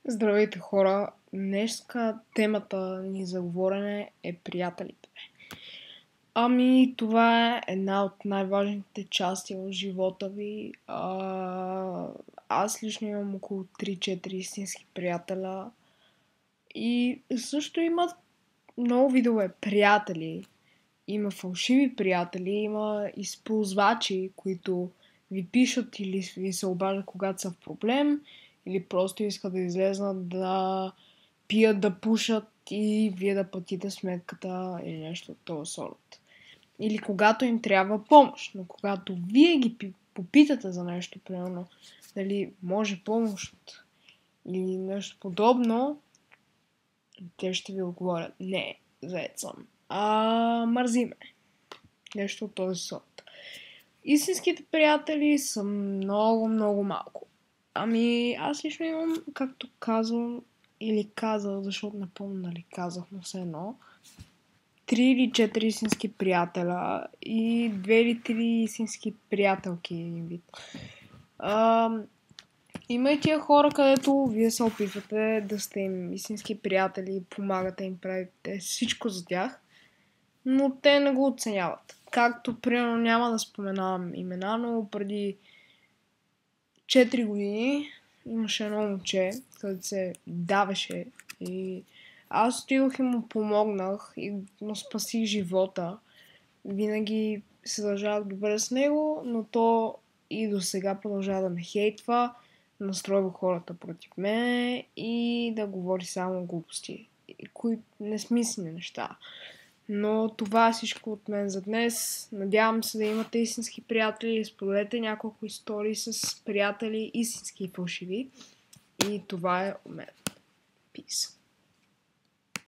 Здравейте, хора! Днеска темата ни за говорене е приятелите. Това е една от най-важните части в живота ви. Аз лично имам около 3-4 истински приятеля и също имат много видове приятели. Има фалшиви приятели, има използвачи, които ви пишат или ви се обаждат, когато са в проблем, или просто искат да излезнат да пият, да пушат и вие да платите сметката или нещо от този сорт. Или когато им трябва помощ, но когато вие ги попитате за нещо, примерно, дали може помощ или нещо подобно, те ще ви отговорят: не, заед съм. Мързи ме. Нещо от този сорт. Истинските приятели са много, много малко. Аз лично имам, както казвам, или казах, защото не помня нали казах, но все едно, 3 или 4 истински приятеля и 2 или 3 истински приятелки един вид. Има и тия хора, където вие се опитвате да сте им истински приятели, помагате им, правите всичко за тях, но те не го оценяват. Както, примерно, няма да споменавам имена, но преди 4 години имаше едно момче, където се давеше и аз отидох и му помогнах и му спасих живота. Винаги се държах добре с него, но то и до сега продължава да ме хейтва, настройва хората против мен и да говори само глупости, които несмислени неща. Но това е всичко от мен за днес. Надявам се да имате истински приятели. Споделете няколко истории с приятели, истински и фалшиви. И това е от мен. Peace.